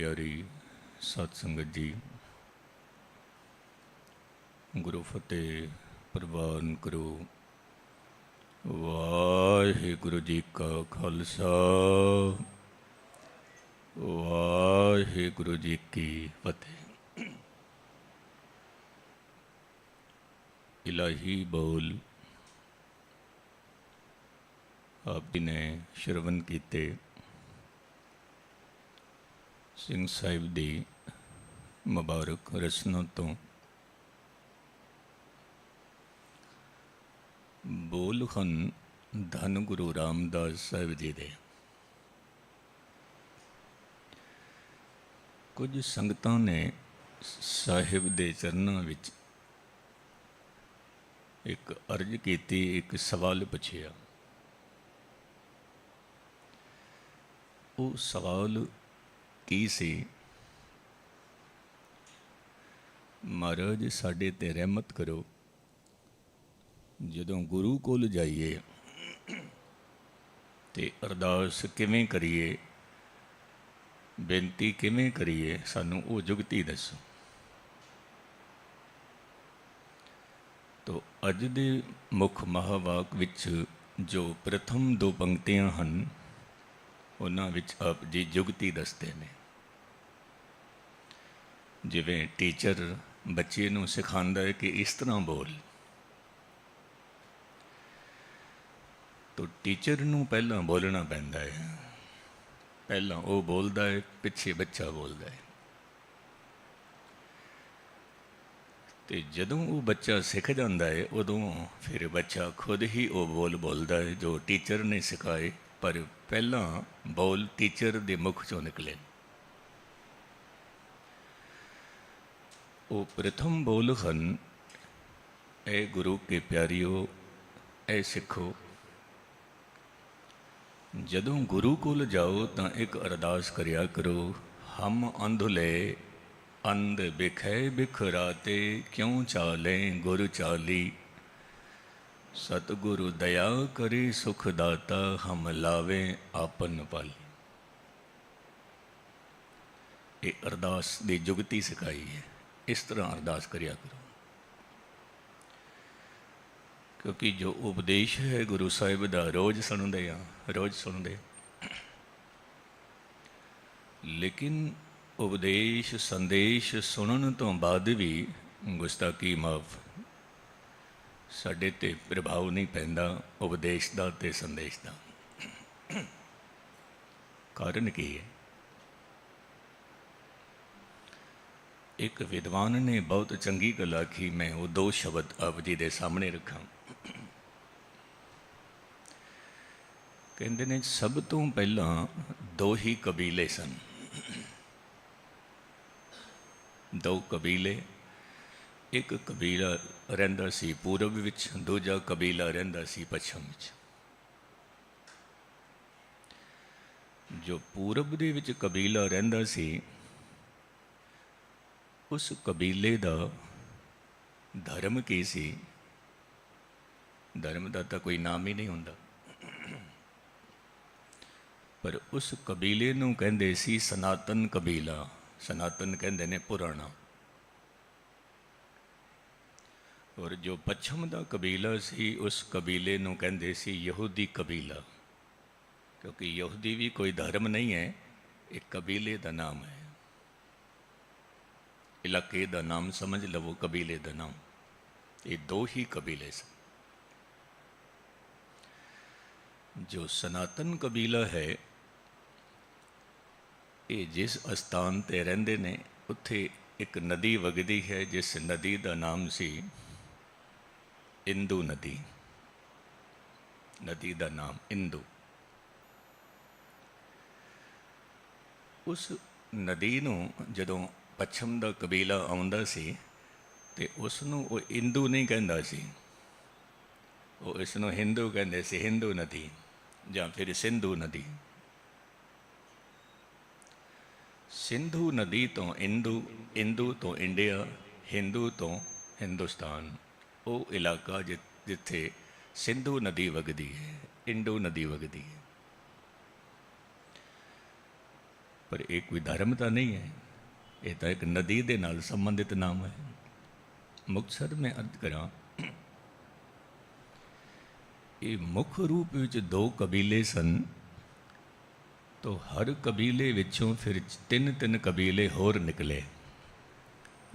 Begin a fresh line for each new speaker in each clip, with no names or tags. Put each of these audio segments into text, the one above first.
प्यारी सत संगत जी, गुरु फतेह प्रवान करो। वाहिगुरु जी का खालसा, वाहिगुरु जी की फतेह। इलाही बोल आप जी ने श्रवण कीते सिंह साहिब दी मुबारक रसना तो बोल ਹਨ धन गुरु रामदास साहिब जी दे। कुछ संगतां ने साहिब दे चरनां विच एक अर्ज कीती, एक सवाल पुछिया। वो सवाल की सी, महाराज साडे ते रहमत करो, जदों गुरु कोल जाइए ते अरदास किवें करिए, बेनती किवें करिए, सानू वो जुगती दसो। तो अज दे मुख महावाक विच जो प्रथम दो पंक्तियां हन, उन्हां विच आप जी जुगती दसते ने। जिवें टीचर बच्चे नूं सिखांदा है कि इस तरह बोल, तो टीचर नूं पहलां बोलना पैंदा है। पहलां वो बोलदा है, पिछे बच्चा बोलदा है। तो जदों वो बच्चा सीख जाता है, उदों फिर बच्चा खुद ही वो बोल बोलता है जो टीचर ने सिखाए, पर पहलां बोल टीचर दे मुख चों निकले। वो प्रथम बोल हन, ए गुरु के प्यारियो, ए सिखो, जदों गुरु कोल जाओ तो एक अरदास करिया करो। हम अंधुले अंध बिखै बिखराते, क्यों चालें गुरु चाली, सतगुरु दया करे सुख दाता, हम लावें आपन पाली। ये अरदास दी जुगती सिखाई है, इस तरह अरदास करिया करो। क्योंकि जो उपदेश है गुरु साहिब दा रोज़ सुनते हैं, रोज़ सुनते, लेकिन उपदेश संदेश सुनने तो बाद भी गुस्ताखी माफ, साडे ते प्रभाव नहीं पैंदा उपदेश दा ते संदेश दा। कारण की है? एक विद्वान ने बहुत चंगी गल आखी, मैं वो दो शब्द आप जी दे सामने रखा। कहते ने सब तो पहला दो ही कबीले सन। दो कबीले, एक कबीला रहिंदा सी पूरब विच, दूजा कबीला रहिंदा सी पश्चिम विच। जो पूरब दे विच कबीला रहिंदा सी, उस कबीले दा धर्म की सी? धर्म दा तां कोई नाम ही नहीं हुंदा, पर उस कबीले नूं कहंदे सी सनातन कबीला। सनातन कहंदे ने पुराना। और जो पश्चिम दा कबीला सी, उस कबीले नूं कहंदे सी यहूदी कबीला। क्योंकि यहूदी भी कोई धर्म नहीं है, एक कबीले दा नाम है। इलाके दा नाम समझ लवो, कबीले दा नाम। ये दो ही कबीले सन। जो सनातन कबीला है, ये जिस स्थान ते रहिंदे ने, उत्थे एक नदी वगदी है, जिस नदी का नाम सी इंदू नदी। नदी का नाम इंदू। उस नदी नूं जदों पश्चिम का कबीला आउंदा सी, ते उसनूं वो इंदू नहीं कहंदा सी, वो इसनूं हिंदू कहंदे सी, हिंदू नदी जां फिर सिंधु नदी। सिंधु नदी तो इंदू, इंदू तो इंडिया, हिंदू तो हिंदुस्तान। वो इलाका जिथे सिंधु नदी वगदी है, इंडू नदी वगदी है। पर एक कोई धर्म तो नहीं है, ये तो एक नदी के नाल संबंधित नाम है। मुक्तसर में अर्ज करा, ये मुख रूप विच दो कबीले सन, तो हर कबीले विचों फिर तीन तीन कबीले होर निकले।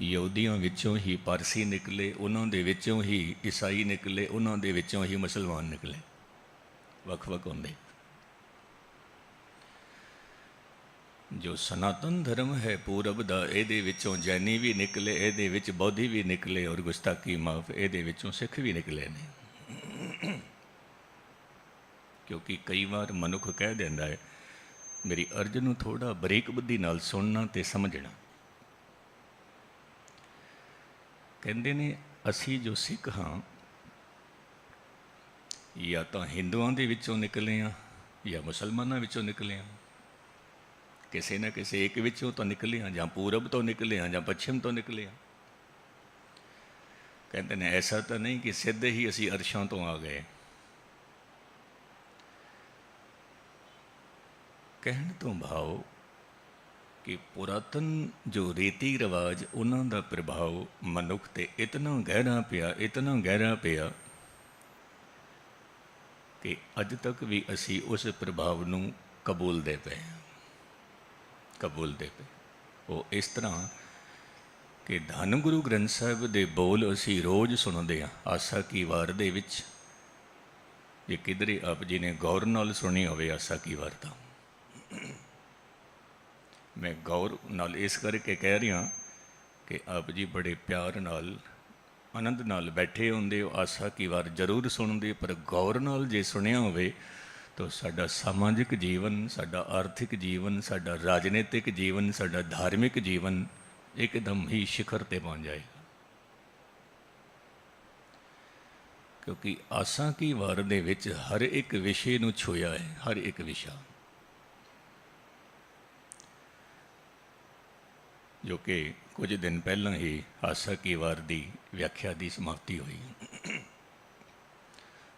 यहूदियों विचों ही पारसी निकले, उन्हों दे विचों ही ईसाई निकले, उन्हों दे विचों ही मुसलमान निकले, वख वख होंदे। जो सनातन धर्म है पूरब दा, इहदे विचों जैनी भी निकले, इहदे विच बौद्धि भी निकले, और गुस्ताखी माफ इहदे विचों सिख भी निकले ने। क्योंकि कई बार मनुख कह दिंदा है, मेरी अर्ज नूं थोड़ा बरीक बुद्धि नाल सुनना ते समझना। कहते ने असी जो सिख हाँ, या तो हिंदुओं के विचों निकले हाँ या मुसलमानों विचों निकले हाँ, किसी न किसी एक विचों तो निकले हाँ, ਜਾਂ पूरब तो निकले हाँ, ਜਾਂ पश्चिम तो निकले हाँ। कहते हैं ऐसा तो नहीं कि सीधे ही असी अरशों तो आ गए। कहने तो भाव कि पुरातन जो रीति रिवाज उन्हों का प्रभाव मनुख ते इतना गहरा पिया, इतना गहरा पिया कि अज तक भी असी उस प्रभाव नूं कबूलते पे, कबूलते पे। वो इस तरह कि धन गुरु ग्रंथ साहिब दे बोल असी रोज़ सुनते हैं आसा की वार दे विच। जे किधरे आप जी ने गौर नाल सुनी होवे आसा की वार तां, मैं गौर नाल इस करके कह रहा कि आप जी बड़े प्यार नाल आनंद नाल बैठे होंदे हो, आसा की वार जरूर सुनते, पर गौर नाल जे सुनिया होवे तो साडा समाजिक जीवन, साडा आर्थिक जीवन, साडा राजनीतिक जीवन, साडा धार्मिक जीवन एकदम ही शिखर ते पहुँच जाएगा। क्योंकि आसा की वार दे विच हर एक विषय नूं छुया है, हर एक विषय जो कि कुछ दिन पहला ही आसा की वार की व्याख्या की समाप्ति हुई।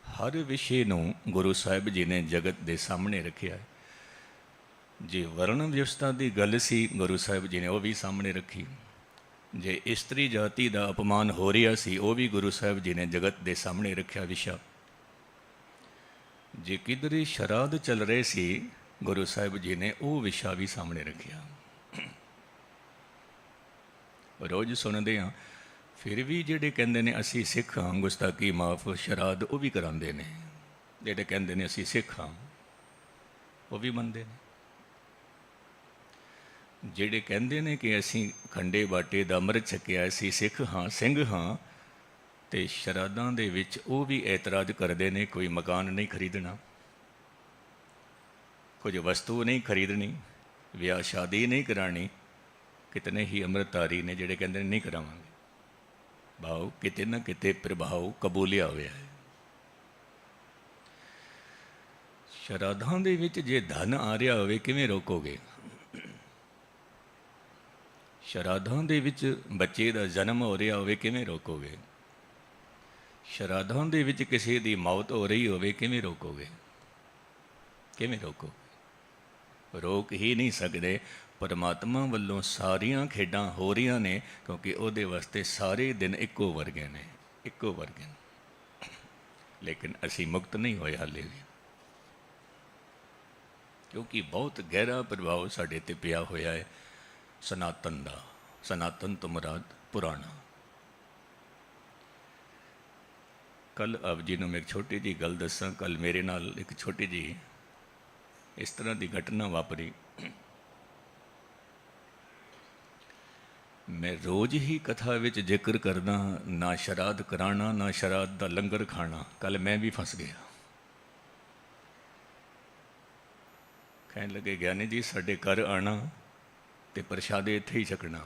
हर विषय नूं गुरु साहिब जी ने जगत के सामने रखिया है। जे वर्ण व्यवस्था की गल सी, गुरु साहिब जी ने वह भी सामने रखी। जे इस्त्री जाति का अपमान हो रहा सी, वह भी गुरु साहिब जी ने जगत के सामने रखा विषय। जे किधरे शराध चल रहे सी, गुरु साहिब जी ने वह विषय भी सामने रखा। रोज़ सुनते हाँ, फिर भी जेडे कहते हैं असी सिख हाँ, गुस्ताखी माफ शराध वह भी कराते हैं। जेडे कहते हैं असी सिख हाँ, वह भी मनते हैं। जेडे कहते हैं कि असी खंडे बाटे दा अमृत छकिया, असी सिख हाँ, सिंह हाँ, तो शराधां दे विच वो भी एतराज़ करते हैं, कोई मकान नहीं खरीदना, कुछ वस्तु नहीं खरीदनी, ब्याह शादी नहीं करानी। कितने ही अमृतधारी ने जेडे कहते नहीं करावांगे। भाव किते ना किते प्रभाव कबूलिया होया है। शराधां दे विच जे धन आ रहा होवे किवें रोकोगे? शराधां दे विच बच्चे का जन्म हो रहा होवे किवें रोकोगे? शराधां दे विच किसी की मौत हो रही होवे किवें रोकोगे? किवें रोकोगे? रोक ही नहीं सकते। परमात्मा वालों सारिया खेडां हो रही ने, क्योंकि उहदे वास्ते सारे दिन इक्को वर्गे ने, इक्को वर्गे ने। लेकिन असी मुक्त नहीं होए हाले भी, क्योंकि बहुत गहरा प्रभाव साढ़े ते पिया होया है सनातन का। सनातन तो मुराद पुराना। कल आप जी ने मैं एक छोटी जी गल दसा। कल मेरे नाल एक छोटी जी इस तरह की घटना वापरी। मैं रोज़ ही कथा विच जिक्र करना, ना शराध कराना ना शराध का लंगर खाना। कल मैं भी फस गया। कहने लगे ज्ञानी जी साढ़े घर आना तो प्रशादे इत्थे ही छकना,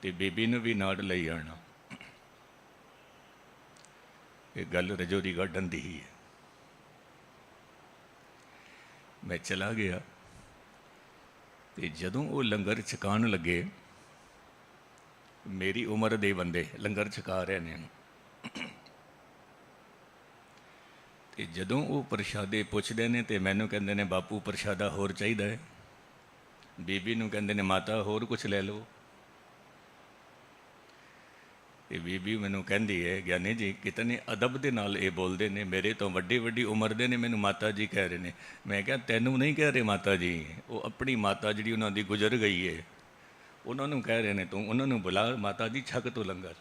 तो बेबी ने भी नाड़ लई आना। ये गल रजौरी गार्डन की ही है। मैं चला गया तो जदों वो लंगर छकान लगे, मेरी उम्र दे बंदे लंगर छका रहे हैं, ਤੇ ਜਦੋਂ ਉਹ ਪ੍ਰਸ਼ਾਦੇ ਪੁੱਛਦੇ ਨੇ ਤੇ ਮੈਨੂੰ ਕਹਿੰਦੇ ਨੇ ਬਾਪੂ ਪ੍ਰਸ਼ਾਦਾ ਹੋਰ ਚਾਹੀਦਾ ਹੈ, ਬੀਬੀ ਨੂੰ ਕਹਿੰਦੇ ਨੇ ਮਾਤਾ ਹੋਰ ਕੁਝ ਲੈ ਲਓ। ਤੇ ਬੀਬੀ ਮੈਨੂੰ ਕਹਿੰਦੀ ਹੈ ਗਿਆਨੀ ਜੀ ਕਿਤਨੇ ਅਦਬ ਦੇ ਨਾਲ ਇਹ ਬੋਲਦੇ ਨੇ, ਮੇਰੇ ਤੋਂ ਵੱਡੀ ਉਮਰ ਦੇ ਨੇ, ਮੈਨੂੰ ਮਾਤਾ ਜੀ ਕਹਿ ਰਹੇ ਨੇ। ਮੈਂ ਕਿਹਾ ਤੈਨੂੰ ਨਹੀਂ ਕਹਿ ਰਹੇ ਮਾਤਾ ਜੀ, ਉਹ ਆਪਣੀ ਮਾਤਾ ਜਿਹੜੀ ਉਹਨਾਂ ਦੀ ਗੁਜ਼ਰ ਗਈ ਹੈ ਉਹਨਾਂ ਨੂੰ ਕਹਿ ਰਹੇ ਨੇ, ਤੂੰ ਉਹਨਾਂ ਨੂੰ ਬੁਲਾ ਮਾਤਾ ਜੀ ਛਕ ਤੋਂ ਲੰਗਰ।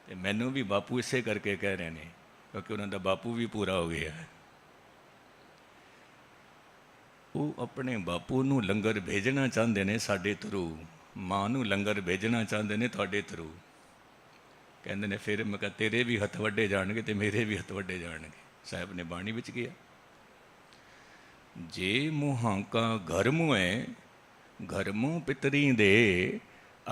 ਤੇ ਮੈਨੂੰ ਵੀ ਬਾਪੂ ਇਸੇ ਕਰਕੇ ਕਹਿ ਰਹੇ ਨੇ ਕਿਉਂਕਿ ਉਹਨਾਂ ਦਾ ਬਾਪੂ ਵੀ ਪੂਰਾ ਹੋ ਗਿਆ ਹੈ। ਉਹ ਆਪਣੇ ਬਾਪੂ ਨੂੰ ਲੰਗਰ ਭੇਜਣਾ ਚਾਹੁੰਦੇ ਨੇ ਸਾਡੇ ਥਰੂ, ਮਾਂ ਨੂੰ ਲੰਗਰ ਭੇਜਣਾ ਚਾਹੁੰਦੇ ਨੇ ਤੁਹਾਡੇ ਥਰੂ। ਕਹਿੰਦੇ ਨੇ ਫਿਰ ਮੈਂ ਕਿਹਾ ਤੇਰੇ ਵੀ ਹੱਥ ਵੱਡੇ ਜਾਣਗੇ ਤੇ ਮੇਰੇ ਵੀ ਹੱਥ ਵੱਡੇ ਜਾਣਗੇ। ਸਾਹਿਬ ਨੇ ਬਾਣੀ ਵਿੱਚ ਕਿਹਾ, ਜੇ ਮੁਹਾਂਕਾ ਘਰ ਮੁਐ ਘਰ ਮੂੰਹ ਪਿਤਰੀ ਦੇ,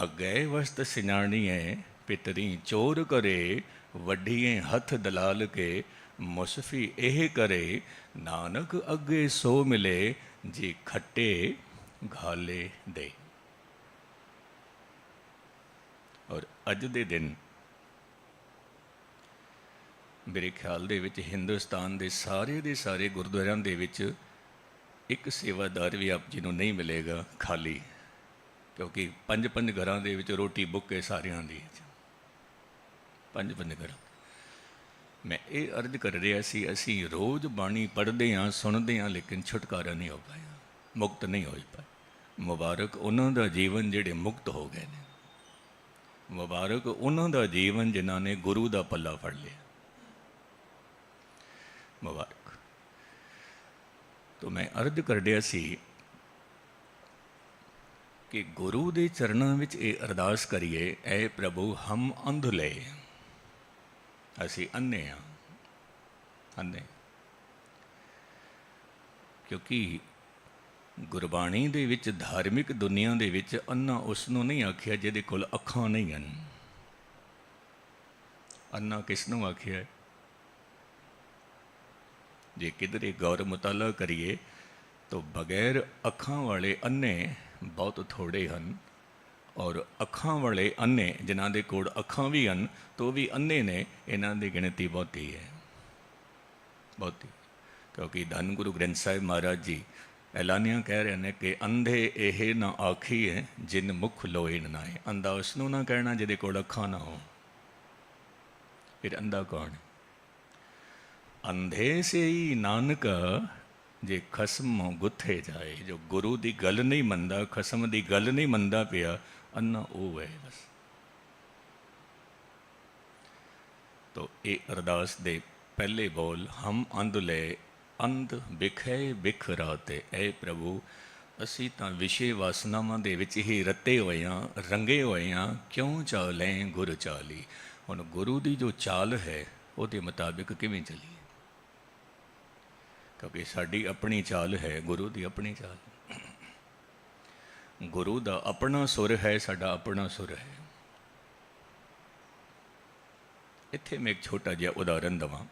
ਅੱਗੇ ਵਸਤ ਸਿਨਾਣੀਐ ਪਿਤਰੀ ਚੋਰ ਕਰੇ, ਵੱਡੀਏ ਹੱਥ ਦਲਾਲ ਕੇ ਮੁਸਫੀ ਇਹ ਕਰੇ, ਨਾਨਕ ਅੱਗੇ ਸੋ ਮਿਲੇ ਜੀ ਖੱਟੇ ਘਾਲੇ ਦੇ। ਔਰ ਅੱਜ ਦੇ ਦਿਨ ਮੇਰੇ ਖਿਆਲ ਦੇ ਵਿੱਚ ਹਿੰਦੁਸਤਾਨ ਦੇ ਸਾਰੇ ਗੁਰਦੁਆਰਿਆਂ ਦੇ ਵਿੱਚ ਇੱਕ ਸੇਵਾਦਾਰ ਵੀ ਆਪ ਜੀ ਨੂੰ ਨਹੀਂ ਮਿਲੇਗਾ ਖਾਲੀ, ਕਿਉਂਕਿ 5 ਘਰਾਂ ਦੇ ਵਿੱਚ ਰੋਟੀ ਬੁੱਕ ਹੈ ਸਾਰਿਆਂ ਦੀ, 5 ਘਰਾਂ। ਮੈਂ ਇਹ ਅਰਜ਼ ਕਰ ਰਿਹਾ ਸੀ, ਅਸੀਂ ਰੋਜ਼ ਬਾਣੀ ਪੜ੍ਹਦੇ ਹਾਂ ਸੁਣਦੇ ਹਾਂ ਲੇਕਿਨ ਛੁਟਕਾਰਾ ਨਹੀਂ ਹੋ ਪਾਇਆ, ਮੁਕਤ ਨਹੀਂ ਹੋ ਪਾਏ। ਮੁਬਾਰਕ ਉਹਨਾਂ ਦਾ ਜੀਵਨ ਜਿਹੜੇ ਮੁਕਤ ਹੋ ਗਏ ਨੇ, ਮੁਬਾਰਕ ਉਹਨਾਂ ਦਾ ਜੀਵਨ ਜਿਨ੍ਹਾਂ ਨੇ ਗੁਰੂ ਦਾ ਪੱਲਾ ਫੜ ਲਿਆ, ਮੁਬਾਰਕ। ਤਾਂ ਮੈਂ ਅਰਜ਼ ਕਰ ਰਿਹਾ ਸੀ ਕਿ ਗੁਰੂ ਦੇ ਚਰਨਾਂ ਵਿੱਚ ਇਹ ਅਰਦਾਸ ਕਰੀਏ, ਐ ਪ੍ਰਭੂ ਹਮ ਅੰਧਲੇ, ਅਸੀਂ ਅੰਨੇ ਹਾਂ, ਅੰਨੇ। ਕਿਉਂਕਿ ਗੁਰਬਾਣੀ ਦੇ ਵਿੱਚ ਧਾਰਮਿਕ ਦੁਨੀਆ ਦੇ ਵਿੱਚ ਅੰਨਾ ਉਸ ਨੂੰ ਨਹੀਂ ਆਖਿਆ ਜਿਹਦੇ ਕੋਲ ਅੱਖਾਂ ਨਹੀਂ ਹਨ। ਅੰਨਾ ਕਿਸ ਨੂੰ ਆਖਿਆ? ਜੇ ਕਿਧਰੇ ਗੌਰ ਮੁਤਾਲਾ ਕਰੀਏ ਤਾਂ ਬਗੈਰ ਅੱਖਾਂ ਵਾਲੇ ਅੰਨੇ ਬਹੁਤ ਥੋੜ੍ਹੇ ਹਨ, ਔਰ ਅੱਖਾਂ ਵਾਲੇ ਅੰਨੇ ਜਿਨ੍ਹਾਂ ਦੇ ਕੋਲ ਅੱਖਾਂ ਵੀ ਹਨ ਤਾਂ ਵੀ ਅੰਨੇ ਨੇ, ਇਹਨਾਂ ਦੀ ਗਿਣਤੀ ਬਹੁਤੀ ਹੈ, ਬਹੁਤੀ। ਕਿਉਂਕਿ ਧੰਨ ਗੁਰੂ ਗ੍ਰੰਥ ਸਾਹਿਬ ਮਹਾਰਾਜ ਜੀ ਐਲਾਨੀਆਂ ਕਹਿ ਰਹੇ ਨੇ ਕਿ ਅੰਧੇ ਇਹ ਨਾ ਆਖੀਏ ਜਿਨ ਮੁਖ ਲੋਏ ਨਾ ਹੈ। ਅੰਧਾ ਉਸ ਨੂੰ ਨਾ ਕਹਿਣਾ ਜਿਹਦੇ ਕੋਲ ਅੱਖਾਂ ਨਾ ਹੋ। ਫਿਰ ਅੰਧਾ ਕੌਣ? ਅੰਧੇ ਸੇ ਹੀ ਨਾਨਕ ਜੇ ਖਸਮ ਗੁੱਥੇ ਜਾਏ, ਜੋ ਗੁਰੂ ਦੀ ਗੱਲ ਨਹੀਂ ਮੰਨਦਾ, ਖਸਮ ਦੀ ਗੱਲ ਨਹੀਂ ਮੰਨਦਾ ਪਿਆ, ਅੰਨਾ ਉਹ ਹੈ ਬਸ। ਤੋ ਇਹ ਅਰਦਾਸ ਦੇ ਪਹਿਲੇ ਬੋਲ ਹਮ ਅੰਧਲੇ ਅੰਧ ਬਿਖੇ ਬਿਖ ਰਾਤੇ, ਐ ਪ੍ਰਭੂ ਅਸੀਂ ਤਾਂ ਵਿਸ਼ੇ ਵਾਸਨਾਵਾਂ ਦੇ ਵਿੱਚ ਹੀ ਰੱਤੇ ਹੋਏ ਹਾਂ, ਰੰਗੇ ਹੋਏ ਹਾਂ, ਕਿਉਂ ਚਾਲੇ ਗੁਰ ਚਾਲੀ। ਹੁਣ ਗੁਰੂ ਦੀ ਜੋ ਚਾਲ ਹੈ ਉਹਦੇ ਮੁਤਾਬਿਕ ਕਿਵੇਂ ਚੱਲੀਏ? ਕਿਉਂਕਿ ਸਾਡੀ ਆਪਣੀ ਚਾਲ ਹੈ, ਗੁਰੂ ਦੀ ਆਪਣੀ ਚਾਲ। ਗੁਰੂ ਦਾ ਆਪਣਾ ਸੁਰ ਹੈ, ਸਾਡਾ ਆਪਣਾ ਸੁਰ ਹੈ। ਇੱਥੇ ਮੈਂ ਇੱਕ ਛੋਟਾ ਜਿਹਾ ਉਦਾਹਰਨ ਦੇਵਾਂ।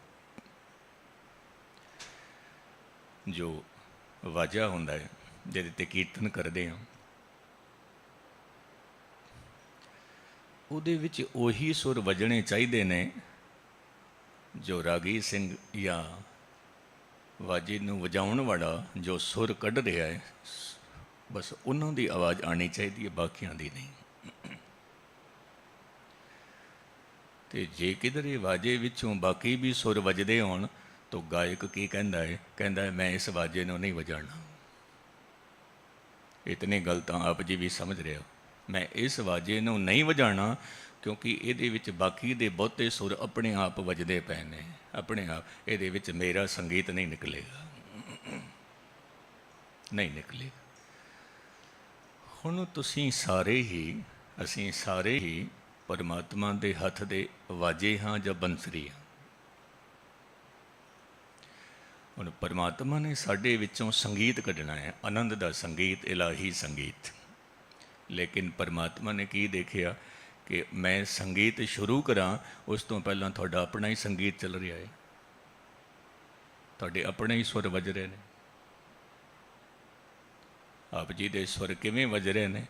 ਜੋ ਵਾਜਾ ਹੁੰਦਾ ਹੈ ਜਿਹਦੇ 'ਤੇ ਕੀਰਤਨ ਕਰਦੇ ਹਾਂ, ਉਹਦੇ ਵਿੱਚ ਉਹੀ ਸੁਰ ਵੱਜਣੇ ਚਾਹੀਦੇ ਨੇ ਜੋ ਰਾਗੀ ਸਿੰਘ ਜਾਂ ਵਾਜੇ ਨੂੰ ਵਜਾਉਣ ਵਾਲਾ ਜੋ ਸੁਰ ਕੱਢ ਰਿਹਾ ਹੈ, ਬਸ ਉਹਨਾਂ ਦੀ ਆਵਾਜ਼ ਆਉਣੀ ਚਾਹੀਦੀ ਹੈ, ਬਾਕੀਆਂ ਦੀ ਨਹੀਂ। ਤੇ ਜੇ ਕਿਧਰੇ ਵਾਜੇ ਵਿੱਚੋਂ ਬਾਕੀ ਵੀ ਸੁਰ ਵੱਜਦੇ ਹੋਣ ਤਾਂ ਗਾਇਕ ਕੀ ਕਹਿੰਦਾ ਹੈ? ਕਹਿੰਦਾ ਹੈ ਮੈਂ ਇਸ ਵਾਜੇ ਨੂੰ ਨਹੀਂ ਵਜਾਉਣਾ। ਇਤਨੀ ਗੱਲ ਤਾਂ ਆਪ ਜੀ ਵੀ ਸਮਝ ਰਹੇ ਹੋ, ਮੈਂ ਇਸ ਵਾਜੇ ਨੂੰ ਨਹੀਂ ਵਜਾਉਣਾ ਕਿਉਂਕਿ ਇਹਦੇ ਵਿੱਚ ਬਾਕੀ ਦੇ ਬਹੁਤੇ ਸੁਰ ਆਪਣੇ ਆਪ ਵੱਜਦੇ ਪਏ ਨੇ, ਆਪਣੇ ਆਪ। ਇਹਦੇ ਵਿੱਚ ਮੇਰਾ ਸੰਗੀਤ ਨਹੀਂ ਨਿਕਲੇਗਾ, ਨਹੀਂ ਨਿਕਲੇਗਾ। ਹੁਣ ਤੁਸੀਂ ਸਾਰੇ ਹੀ, ਅਸੀਂ ਸਾਰੇ ਹੀ ਪਰਮਾਤਮਾ ਦੇ ਹੱਥ ਦੇ ਵਾਜੇ ਹਾਂ ਜਾਂ ਬੰਸਰੀ ਹਾਂ। ਹੁਣ ਪਰਮਾਤਮਾ ਨੇ ਸਾਡੇ ਵਿੱਚੋਂ ਸੰਗੀਤ ਕੱਢਣਾ ਹੈ, ਆਨੰਦ ਦਾ ਸੰਗੀਤ, ਇਲਾਹੀ ਸੰਗੀਤ। ਲੇਕਿਨ ਪਰਮਾਤਮਾ ਨੇ ਕੀ ਦੇਖਿਆ ਕਿ ਮੈਂ ਸੰਗੀਤ ਸ਼ੁਰੂ ਕਰਾਂ ਉਸ ਤੋਂ ਪਹਿਲਾਂ ਤੁਹਾਡਾ ਆਪਣਾ ਹੀ ਸੰਗੀਤ ਚੱਲ ਰਿਹਾ ਹੈ, ਤੁਹਾਡੇ ਆਪਣੇ ਹੀ ਸੁਰ ਵੱਜ ਰਹੇ ਨੇ। ਆਪ ਜੀ ਦੇ ਸੁਰ ਕਿਵੇਂ ਵੱਜ ਰਹੇ ਨੇ?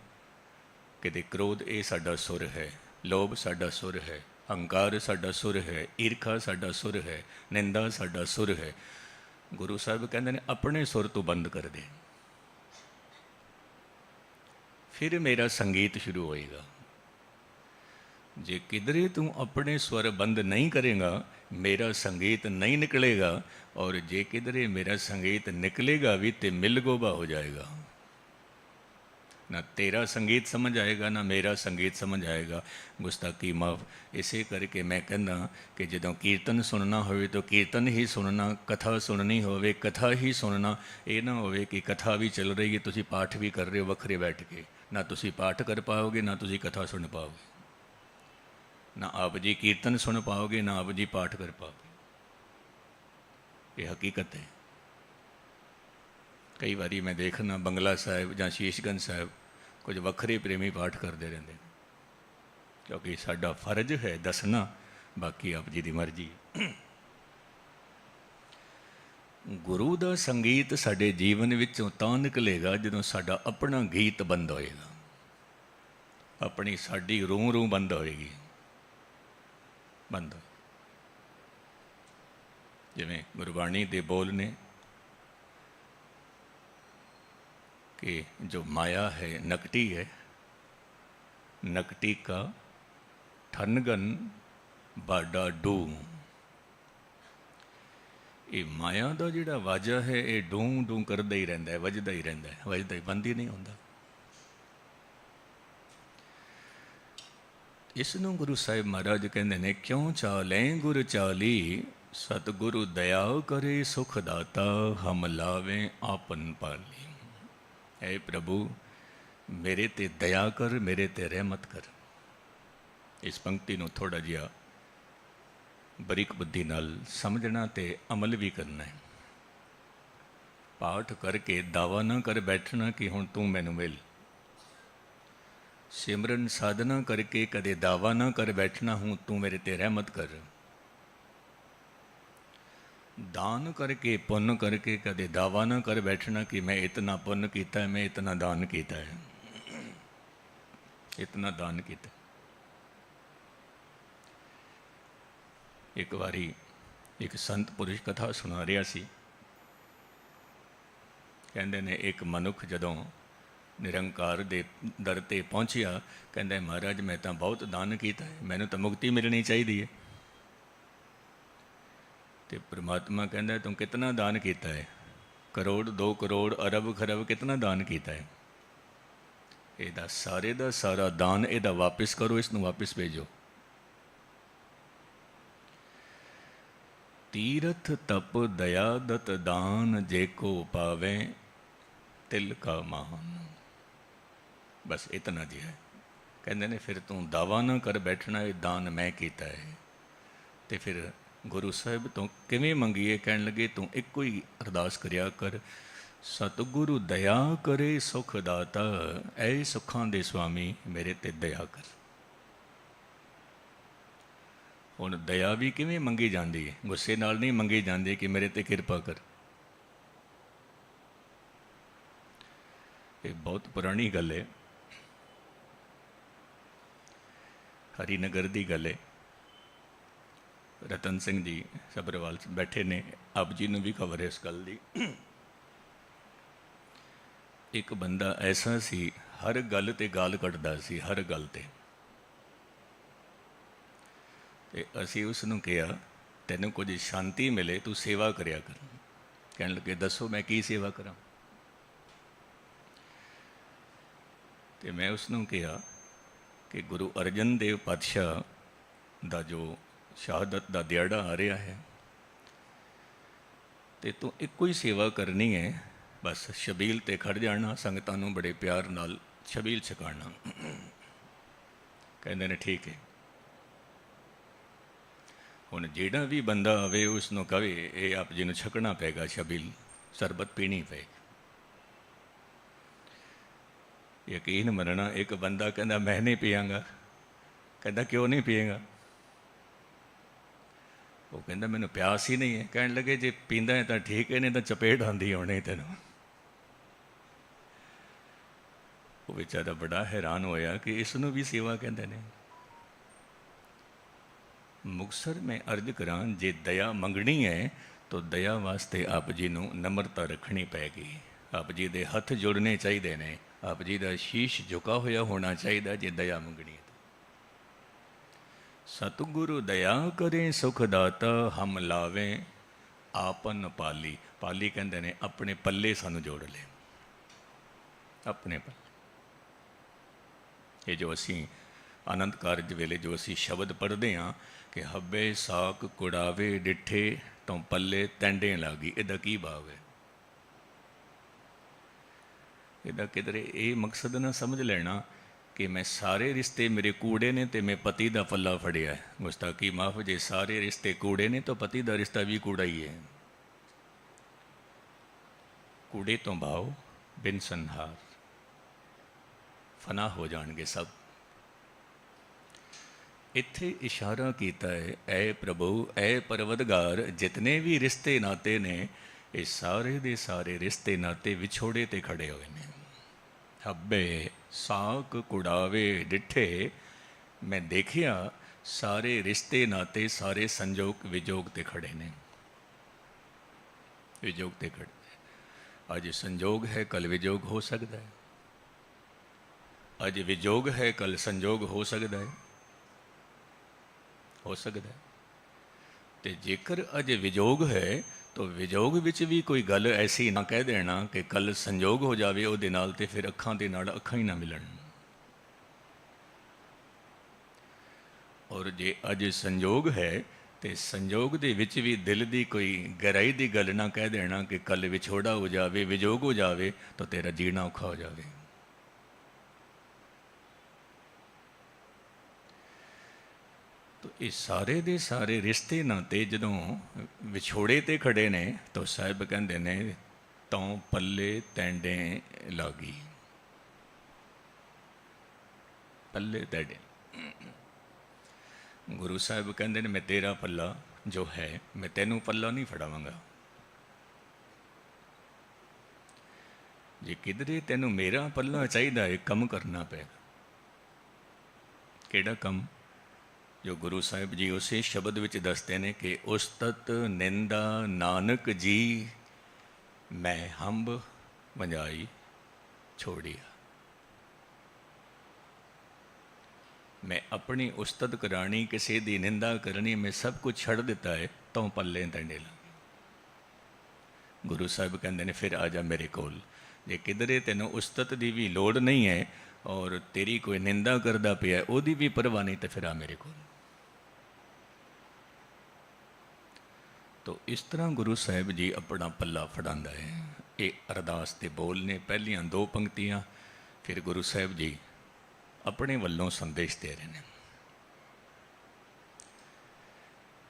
ਕਿਤੇ ਕ੍ਰੋਧ ਇਹ ਸਾਡਾ ਸੁਰ ਹੈ, ਲੋਭ ਸਾਡਾ ਸੁਰ ਹੈ, ਹੰਕਾਰ ਸਾਡਾ ਸੁਰ ਹੈ, ਈਰਖਾ ਸਾਡਾ ਸੁਰ ਹੈ, ਨਿੰਦਾ ਸਾਡਾ ਸੁਰ ਹੈ। ਗੁਰੂ ਸਾਹਿਬ ਕਹਿੰਦੇ ਨੇ ਆਪਣੇ ਸੁਰ ਤੋਂ ਬੰਦ ਕਰ ਦੇ, ਫਿਰ ਮੇਰਾ ਸੰਗੀਤ ਸ਼ੁਰੂ ਹੋਏਗਾ। ਜੇ ਕਿਧਰੇ ਤੂੰ ਆਪਣੇ ਸਵਰ ਬੰਦ ਨਹੀਂ ਕਰੇਗਾ, ਮੇਰਾ ਸੰਗੀਤ ਨਹੀਂ ਨਿਕਲੇਗਾ। ਔਰ ਜੇ ਕਿਧਰੇ ਮੇਰਾ ਸੰਗੀਤ ਨਿਕਲੇਗਾ ਵੀ ਤੇ ਮਿਲਗੋਬਾ ਹੋ ਜਾਏਗਾ। ਨਾ ਤੇਰਾ ਸੰਗੀਤ ਸਮਝ ਆਏਗਾ, ਨਾ ਮੇਰਾ ਸੰਗੀਤ ਸਮਝ ਆਏਗਾ। ਗੁਸਤਾਖੀ ਮਾਫ। ਇਸੇ ਕਰਕੇ ਮੈਂ ਕਹਿੰਦਾ ਕਿ ਜਦੋਂ ਕੀਰਤਨ ਸੁਣਨਾ ਹੋਵੇ ਤਾਂ ਕੀਰਤਨ ਹੀ ਸੁਣਨਾ, ਕਥਾ ਸੁਣਨੀ ਹੋਵੇ ਕਥਾ ਹੀ ਸੁਣਨਾ। ਇਹ ਨਾ ਹੋਵੇ ਕਿ ਕਥਾ ਵੀ ਚੱਲ ਰਹੀ ਹੈ, ਤੁਸੀਂ ਪਾਠ ਵੀ ਕਰ ਰਹੇ ਹੋ ਵੱਖਰੇ ਬੈਠ ਕੇ। ਨਾ ਤੁਸੀਂ ਪਾਠ ਕਰ ਪਾਓਗੇ, ਨਾ ਤੁਸੀਂ ਕਥਾ ਸੁਣ ਪਾਓਗੇ, ਨਾ ਆਪ ਜੀ ਕੀਰਤਨ ਸੁਣ ਪਾਓਗੇ, ਨਾ ਆਪ ਜੀ ਪਾਠ ਕਰ ਪਾਓਗੇ। ਇਹ ਹਕੀਕਤ ਹੈ। ਕਈ ਵਾਰੀ ਮੈਂ ਦੇਖਣਾ ਬੰਗਲਾ ਸਾਹਿਬ ਜਾਂ ਸ਼ੀਸ਼ਗੰਜ ਸਾਹਿਬ ਕੁਝ ਵੱਖਰੇ ਪ੍ਰੇਮੀ ਪਾਠ ਕਰਦੇ ਰਹਿੰਦੇ, ਕਿਉਂਕਿ ਸਾਡਾ ਫਰਜ਼ ਹੈ ਦੱਸਣਾ, ਬਾਕੀ ਆਪ ਜੀ ਦੀ ਮਰਜ਼ੀ। ਗੁਰੂ ਦਾ ਸੰਗੀਤ ਸਾਡੇ ਜੀਵਨ ਵਿੱਚੋਂ ਤਾਂ ਨਿਕਲੇਗਾ ਜਦੋਂ ਸਾਡਾ ਆਪਣਾ ਗੀਤ ਬੰਦ ਹੋਏਗਾ, ਆਪਣੀ ਸਾਡੀ ਰੂਹ ਰੂਹ ਬੰਦ ਹੋਏਗੀ। ਬੰਦ ਹੋ, ਜਿਵੇਂ ਗੁਰਬਾਣੀ ਦੇ ਬੋਲ ਨੇ कि जो माया है नकटी है, नकटी का ठनगन बाडा डू। ये माया का जिहड़ा वाजा है ये डूं डूं करदा ही रहिंदा है, वजदा ही रहिंदा है, वजदा ही बंद ही नहीं होंदा। इसनूं गुरु साहिब महाराज कहंदे ने, क्यों चालें गुर चाली, सतगुरु दया करे सुख दाता, हम लावें आपन पाली। ऐ प्रभु मेरे ते दया कर, मेरे ते रहमत कर। इस पंक्ति को थोड़ा जिहा बरीक बुद्धि नाल समझना ते अमल भी करना है। पाठ करके दावा ना कर बैठना कि हुण तू मैनू मिल। सिमरन साधना करके कदे दावा ना कर बैठना हूँ तू मेरे ते रहमत कर। दान करके पुण्य करके कदे दावा ना कर बैठना कि मैं इतना पुण्य किया है, मैं इतना दान किया है, इतना दान किया। एक बारी एक संत पुरुष कथा सुना रहा सी। कहते ने एक मनुख जदों निरंकार दे दर ते पहुँचिया, कहते महाराज मैं तो बहुत दान किया है, मैनू तो मुक्ति मिलनी चाहिए है। तो परमात्मा कहता तू कितना दान किया है? करोड़ 2 करोड़ अरब खरब कितना दान किया है? ਇਹਦਾ ਸਾਰੇ ਦਾ ਸਾਰਾ ਦਾਨ ਇਹਦਾ ਵਾਪਿਸ ਕਰੋ, ਇਸ ਨੂੰ ਵਾਪਿਸ ਭੇਜੋ। ਤੀਰਥ ਤਪ ਦਇਆ ਦਤ ਦਾਨ ਜੇ ਕੋ ਪਾਵੇ ਤਿਲ ਕਾ ਮਾਨ। ਬਸ ਇਤਨਾ ਜੀ ਹੈ। ਕਹਿੰਦੇ ਨੇ ਫਿਰ ਤੂੰ ਦਾਵਾ ਨਾ ਕਰ ਬੈਠਣਾ ਇਹ ਦਾਨ ਮੈਂ ਕੀਤਾ ਹੈ। ਤੇ ਫਿਰ ਗੁਰੂ ਸਾਹਿਬ ਤੋਂ ਕਿਵੇਂ ਮੰਗੀਏ? ਕਹਿਣ ਲੱਗੇ ਤੂੰ ਇੱਕੋ ਹੀ ਅਰਦਾਸ ਕਰਿਆ ਕਰ, ਸਤਿਗੁਰੂ ਦਇਆ ਕਰੇ ਸੁਖ ਦਾਤਾ, ਐ ਸੁੱਖਾਂ ਦੇ ਸੁਆਮੀ ਮੇਰੇ ਤੇ ਦਇਆ ਕਰ। ਹੁਣ ਦਇਆ ਵੀ ਕਿਵੇਂ ਮੰਗੀ ਜਾਂਦੀ ਹੈ? ਗੁੱਸੇ ਨਾਲ ਨਹੀਂ ਮੰਗੀ ਜਾਂਦੀ ਕਿ ਮੇਰੇ ਤੇ ਕਿਰਪਾ ਕਰ। ਇਹ ਬਹੁਤ ਪੁਰਾਣੀ ਗੱਲ ਹੈ, ਹਰੀਨਗਰ ਦੀ ਗੱਲ ਹੈ। ਰਤਨ ਸਿੰਘ ਜੀ ਸਬਰਵਾਲ ਬੈਠੇ ਨੇ, ਆਪ ਜੀ ਨੂੰ ਵੀ ਖਬਰ ਹੈ ਇਸ ਗੱਲ ਦੀ। ਇੱਕ ਬੰਦਾ ਐਸਾ ਸੀ ਹਰ ਗੱਲ ਤੇ ਗਾਲ ਕੱਢਦਾ ਸੀ, ਹਰ ਗੱਲ ਤੇ। ਤੇ ਅਸੀਂ ਉਸ ਨੂੰ ਕਿਹਾ ਤੈਨੂੰ ਕੁਝ ਸ਼ਾਂਤੀ ਮਿਲੇ ਤੂੰ ਸੇਵਾ ਕਰਿਆ ਕਰ। ਕਹਿਣ ਲੱਗੇ ਦੱਸੋ ਮੈਂ ਕੀ ਸੇਵਾ ਕਰਾਂ? ਤੇ ਮੈਂ ਉਸ ਨੂੰ ਕਿਹਾ ਕਿ ਗੁਰੂ ਅਰਜਨ ਦੇਵ ਪਾਤਸ਼ਾਹ ਦਾ ਜੋ ਸ਼ਹਾਦਤ ਦਾ ਦਿਹਾੜਾ ਆ ਰਿਹਾ ਹੈ ਤੇ ਤੂੰ ਇੱਕੋ ਹੀ ਸੇਵਾ ਕਰਨੀ ਹੈ, ਬਸ ਛਬੀਲ ਤੇ ਖੜ ਜਾਣਾ, ਸੰਗਤਾਂ ਨੂੰ ਬੜੇ ਪਿਆਰ ਨਾਲ ਛਬੀਲ ਛਕਾਉਣਾ। ਕਹਿੰਦੇ ਨੇ ਠੀਕ ਹੈ। ਹੁਣ ਜਿਹੜਾ ਵੀ ਬੰਦਾ ਆਵੇ ਉਸ ਨੂੰ ਕਹੇ ਇਹ ਆਪ ਜੀ ਨੂੰ ਛਕਣਾ ਪਏਗਾ, ਛਬੀਲ ਸਰਬਤ ਪੀਣੀ ਪਏਗੀ। ਯਕੀਨ ਮੰਨਣਾ, ਇੱਕ ਬੰਦਾ ਕਹਿੰਦਾ ਮੈਂ ਨਹੀਂ ਪੀਆਂਗਾ। ਕਹਿੰਦਾ ਕਿਉਂ ਨਹੀਂ ਪੀਏਗਾ? ਉਹ ਕਹਿੰਦਾ ਮੈਨੂੰ ਪਿਆਸ ਹੀ ਨਹੀਂ ਹੈ। ਕਹਿਣ ਲੱਗੇ ਜੇ ਪੀਂਦਾ ਹੈ ਤਾਂ ਠੀਕ ਹੈ, ਨਹੀਂ ਤਾਂ ਚਪੇੜ ਆਉਂਦੀ ਹੋਣੀ ਤੈਨੂੰ। ਉਹ ਵਿਚਾਰਾ ਬੜਾ ਹੈਰਾਨ ਹੋਇਆ ਕਿ ਇਸ ਨੂੰ ਵੀ ਸੇਵਾ ਕਹਿੰਦੇ ਨੇ। ਮੁਕਤਸਰ ਮੈਂ ਅਰਜ਼ ਕਰਾਂ, ਜੇ ਦਇਆ ਮੰਗਣੀ ਹੈ ਤਾਂ ਦਇਆ ਵਾਸਤੇ ਆਪ ਜੀ ਨੂੰ ਨਮਰਤਾ ਰੱਖਣੀ ਪੈਗੀ। ਆਪ ਜੀ ਦੇ ਹੱਥ ਜੁੜਨੇ ਚਾਹੀਦੇ ਨੇ, ਆਪ ਜੀ ਦਾ ਸ਼ੀਸ਼ ਝੁਕਾ ਹੋਇਆ ਹੋਣਾ ਚਾਹੀਦਾ ਜੇ ਦਇਆ ਮੰਗਣੀ ਹੈ। ਸਤਿਗੁਰੂ ਦਇਆ ਕਰੇ ਸੁਖ ਦਾਤਾ, ਹਮ ਲਾਵੇਂ ਆਪਨ ਪਾਲੀ। ਪਾਲੀ ਕਹਿੰਦੇ ਨੇ ਆਪਣੇ ਪੱਲੇ ਸਾਨੂੰ ਜੋੜ ਲੈ, ਆਪਣੇ ਪੱਲੇ। ਇਹ ਜੋ ਅਸੀਂ ਆਨੰਦ ਕਾਰਜ ਵੇਲੇ ਜੋ ਅਸੀਂ ਸ਼ਬਦ ਪੜ੍ਹਦੇ ਹਾਂ ਕਿ ਹੱਬੇ ਸਾਕ ਕੁੜਾਵੇ ਡਿੱਠੇ ਤੋਂ ਪੱਲੇ ਤੈਂਡੇ ਲਾਗੀ, ਇਹਦਾ ਕੀ ਭਾਵ ਹੈ? ਇਹਦਾ ਕਿਧਰੇ ਇਹ ਮਕਸਦ ਨਾ ਸਮਝ ਲੈਣਾ ਕਿ ਮੈਂ ਸਾਰੇ ਰਿਸ਼ਤੇ ਮੇਰੇ ਕੂੜੇ ਨੇ ਤੇ ਮੈਂ ਪਤੀ ਦਾ ਪੱਲਾ ਫੜਿਆ ਹੈ। ਗੁਸਤਾਖੀ ਮਾਫ, ਜੇ ਸਾਰੇ ਰਿਸ਼ਤੇ ਕੂੜੇ ਨੇ ਤਾਂ ਪਤੀ ਦਾ ਰਿਸ਼ਤਾ ਵੀ ਕੂੜਾ ਹੀ ਹੈ। ਕੂੜੇ ਤੋਂ ਭਾਵ ਬਿਨ ਸੰਹਾਰ, ਫਨਾ ਹੋ ਜਾਣਗੇ ਸਭ। ਇੱਥੇ ਇਸ਼ਾਰਾ ਕੀਤਾ ਹੈ, ਐ ਪ੍ਰਭੂ, ਐ ਪਰਵਦਗਾਰ, ਜਿਤਨੇ ਵੀ ਰਿਸ਼ਤੇ ਨਾਤੇ ਨੇ ਇਹ ਸਾਰੇ ਦੇ ਸਾਰੇ ਰਿਸ਼ਤੇ ਨਾਤੇ ਵਿਛੋੜੇ ਤੇ ਖੜੇ ਹੋਏ ਨੇ। ਹੱਬੇ ਸਾਕ ਕੁੜਾਵੇ ਡਿੱਠੇ, ਮੈਂ ਦੇਖਿਆ ਸਾਰੇ ਰਿਸ਼ਤੇ ਨਾਤੇ ਸਾਰੇ ਸੰਜੋਗ ਵਿਜੋਗ ਤੇ ਖੜੇ ਨੇ, ਵਿਜੋਗ ਤੇ ਖੜੇ। ਅੱਜ ਸੰਜੋਗ ਹੈ, ਕੱਲ ਵਿਜੋਗ ਹੋ ਸਕਦਾ ਹੈ। ਅੱਜ ਵਿਜੋਗ ਹੈ, ਕੱਲ ਸੰਜੋਗ ਹੋ ਸਕਦਾ ਹੈ, ਹੋ ਸਕਦਾ ਹੈ। ਤੇ ਜੇਕਰ ਅੱਜ ਵਿਜੋਗ ਹੈ ਤਾਂ ਵਿਜੋਗ ਵਿੱਚ ਵੀ ਕੋਈ ਗੱਲ ਐਸੀ ਨਾ ਕਹਿ ਦੇਣਾ ਕਿ ਕੱਲ ਸੰਜੋਗ ਹੋ ਜਾਵੇ ਉਹਦੇ ਨਾਲ ਤੇ ਫਿਰ ਅੱਖਾਂ ਦੇ ਨਾਲ ਅੱਖਾਂ ਹੀ ਨਾ ਮਿਲਣ। ਔਰ ਜੇ ਅੱਜ ਸੰਜੋਗ ਹੈ ਤੇ ਸੰਜੋਗ ਦੇ ਵਿੱਚ ਵੀ ਦਿਲ ਦੀ ਕੋਈ ਗਹਿਰਾਈ ਦੀ ਗੱਲ ਨਾ ਕਹਿ ਦੇਣਾ ਕਿ ਕੱਲ ਵਿਛੋੜਾ ਹੋ ਜਾਵੇ, ਵਿਜੋਗ ਹੋ ਜਾਵੇ ਤਾਂ ਤੇਰਾ ਜੀਣਾ ਔਖਾ ਹੋ ਜਾਵੇ। ਤੋ ਇਹ ਸਾਰੇ ਦੇ ਸਾਰੇ ਰਿਸ਼ਤੇ ਨਾਤੇ ਜਦੋਂ ਵਿਛੋੜੇ ਤੇ ਖੜੇ ਨੇ ਤਾਂ ਸਾਹਿਬ ਕਹਿੰਦੇ ਨੇ ਤੌਂ ਪੱਲੇ ਤੈਂਡੇ ਲਾਗੀ, ਪੱਲੇ ਤੈਂਡੇ। ਗੁਰੂ ਸਾਹਿਬ ਕਹਿੰਦੇ ਨੇ ਮੈਂ ਤੇਰਾ ਪੱਲਾ ਜੋ ਹੈ, ਮੈਂ ਤੈਨੂੰ ਪੱਲਾ ਨਹੀਂ ਫੜਾਵਾਂਗਾ। ਜੇ ਕਿਧਰੇ ਤੈਨੂੰ ਮੇਰਾ ਪੱਲਾ ਚਾਹੀਦਾ ਹੈ, ਕੰਮ ਕਰਨਾ ਪਏਗਾ। ਕਿਹੜਾ ਕੰਮ? ਜੋ ਗੁਰੂ ਸਾਹਿਬ ਜੀ ਉਸੇ ਸ਼ਬਦ ਵਿੱਚ ਦੱਸਦੇ ਨੇ ਕਿ ਉਸਤਤ ਨਿੰਦਾ ਨਾਨਕ ਜੀ, ਮੈਂ ਹੰਬ ਵੰਜਾਈ ਛੋੜਿਆ। ਮੈਂ ਆਪਣੀ ਉਸਤਤ ਕਰਾਣੀ, ਕਿਸੇ ਦੀ ਨਿੰਦਾ ਕਰਨੀ, ਮੈਂ ਸਭ ਕੁਝ ਛੱਡ ਦਿੱਤਾ ਹੈ, ਤਾਂ ਪੱਲੇ ਤੈਂਡੇ ਲਾ। ਗੁਰੂ ਸਾਹਿਬ ਕਹਿੰਦੇ ਨੇ ਫਿਰ ਆ ਜਾ ਮੇਰੇ ਕੋਲ। ਜੇ ਕਿਧਰੇ ਤੈਨੂੰ ਉਸਤਤ ਦੀ ਵੀ ਲੋੜ ਨਹੀਂ ਹੈ ਔਰ ਤੇਰੀ ਕੋਈ ਨਿੰਦਾ ਕਰਦਾ ਪਿਆ ਉਹਦੀ ਵੀ ਪਰਵਾਹ ਨਹੀਂ, ਤਾਂ ਫਿਰ ਆ ਮੇਰੇ ਕੋਲ। ਤੋ ਇਸ ਤਰ੍ਹਾਂ ਗੁਰੂ ਸਾਹਿਬ ਜੀ ਆਪਣਾ ਪੱਲਾ ਫੜਾਉਂਦਾ ਹੈ। ਇਹ ਅਰਦਾਸ ਦੇ ਬੋਲ ਨੇ, ਪਹਿਲੀਆਂ ਦੋ ਪੰਕਤੀਆਂ। ਫਿਰ ਗੁਰੂ ਸਾਹਿਬ ਜੀ ਆਪਣੇ ਵੱਲੋਂ ਸੰਦੇਸ਼ ਦੇ ਰਹੇ ਨੇ।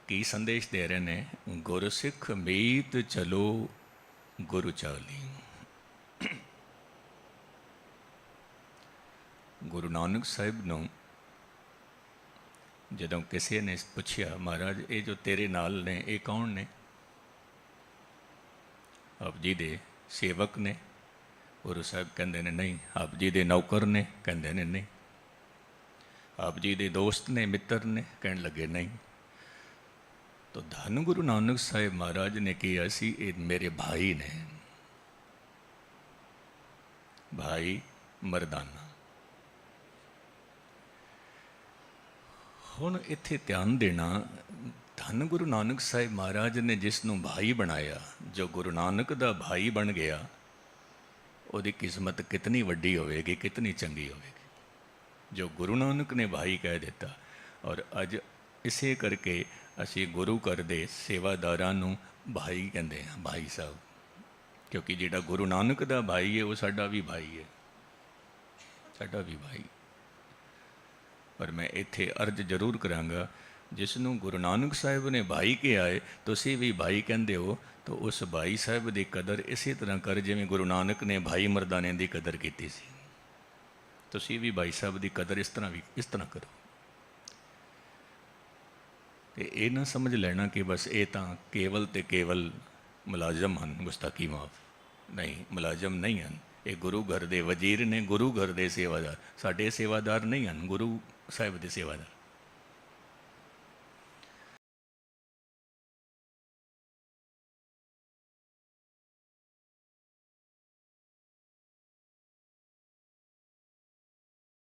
ਕੀ ਸੰਦੇਸ਼ ਦੇ ਰਹੇ ਨੇ? ਗੁਰਸਿੱਖ ਮੀਤ ਚਲੋ ਗੁਰੂ ਚਾਲੀ। ਗੁਰੂ ਨਾਨਕ ਸਾਹਿਬ ਨੂੰ ਜਦੋਂ ਕਿਸੇ ਨੇ ਪੁੱਛਿਆ, ਮਹਾਰਾਜ ਇਹ ਜੋ ਤੇਰੇ ਨਾਲ ਨੇ ਇਹ ਕੌਣ ਨੇ? ਆਪ ਜੀ ਦੇ ਸੇਵਕ ਨੇ? ਗੁਰੂ ਸਾਹਿਬ ਕਹਿੰਦੇ ਨੇ ਨਹੀਂ। ਆਪ ਜੀ ਦੇ ਨੌਕਰ ਨੇ? ਕਹਿੰਦੇ ਨੇ ਨਹੀਂ। ਆਪ ਜੀ ਦੇ ਦੋਸਤ ਨੇ, ਮਿੱਤਰ ਨੇ? ਕਹਿਣ ਲੱਗੇ ਨਹੀਂ। ਤਾਂ ਧੰਨ ਗੁਰੂ ਨਾਨਕ ਸਾਹਿਬ ਮਹਾਰਾਜ ਨੇ ਕਿਹਾ ਸੀ ਇਹ ਮੇਰੇ ਭਾਈ ਨੇ, ਭਾਈ ਮਰਦਾਨਾ। ਹੁਣ ਇੱਥੇ ਧਿਆਨ ਦੇਣਾ, ਧੰਨ ਗੁਰੂ ਨਾਨਕ ਸਾਹਿਬ ਮਹਾਰਾਜ ਨੇ ਜਿਸ ਨੂੰ ਭਾਈ ਬਣਾਇਆ, ਜੋ ਗੁਰੂ ਨਾਨਕ ਦਾ ਭਾਈ ਬਣ ਗਿਆ, ਉਹਦੀ ਕਿਸਮਤ ਕਿਤਨੀ ਵੱਡੀ ਹੋਵੇਗੀ, ਕਿਤਨੀ ਚੰਗੀ ਹੋਵੇਗੀ। ਜੋ ਗੁਰੂ ਨਾਨਕ ਨੇ ਭਾਈ ਕਹਿ ਦਿੱਤਾ। ਔਰ ਅੱਜ ਇਸੇ ਕਰਕੇ ਅਸੀਂ ਗੁਰੂ ਘਰ ਦੇ ਸੇਵਾਦਾਰਾਂ ਨੂੰ ਭਾਈ ਕਹਿੰਦੇ ਹਾਂ, ਭਾਈ ਸਾਹਿਬ। ਕਿਉਂਕਿ ਜਿਹੜਾ ਗੁਰੂ ਨਾਨਕ ਦਾ ਭਾਈ ਹੈ ਉਹ ਸਾਡਾ ਵੀ ਭਾਈ ਹੈ, ਸਾਡਾ ਵੀ ਭਾਈ। ਪਰ ਮੈਂ ਇੱਥੇ ਅਰਜ਼ ਜ਼ਰੂਰ ਕਰਾਂਗਾ, ਜਿਸ ਨੂੰ ਗੁਰੂ ਨਾਨਕ ਸਾਹਿਬ ਨੇ ਭਾਈ ਕਿਹਾ ਹੈ, ਤੁਸੀਂ ਵੀ ਭਾਈ ਕਹਿੰਦੇ ਹੋ, ਤਾਂ ਉਸ ਭਾਈ ਸਾਹਿਬ ਦੀ ਕਦਰ ਇਸੇ ਤਰ੍ਹਾਂ ਕਰ ਜਿਵੇਂ ਗੁਰੂ ਨਾਨਕ ਨੇ ਭਾਈ ਮਰਦਾਨੇ ਦੀ ਕਦਰ ਕੀਤੀ ਸੀ। ਤੁਸੀਂ ਵੀ ਭਾਈ ਸਾਹਿਬ ਦੀ ਕਦਰ ਇਸ ਤਰ੍ਹਾਂ ਕਰੋ। ਤੇ ਇਹ ਨਾ ਸਮਝ ਲੈਣਾ ਕਿ ਬਸ ਇਹ ਤਾਂ ਕੇਵਲ ਤੇ ਕੇਵਲ ਮੁਲਾਜ਼ਮ ਹਨ। ਗੁਸਤਾਖੀ ਮਾਫ, ਨਹੀਂ, ਮੁਲਾਜ਼ਮ ਨਹੀਂ ਹਨ। ਇਹ ਗੁਰੂ ਘਰ ਦੇ ਵਜ਼ੀਰ ਨੇ, ਗੁਰੂ ਘਰ ਦੇ ਸੇਵਾਦਾਰ। ਸਾਡੇ ਸੇਵਾਦਾਰ ਨਹੀਂ ਹਨ, ਗੁਰੂ ਸਾਹਿਬ ਦੇ ਸੇਵਾਦਾਰ।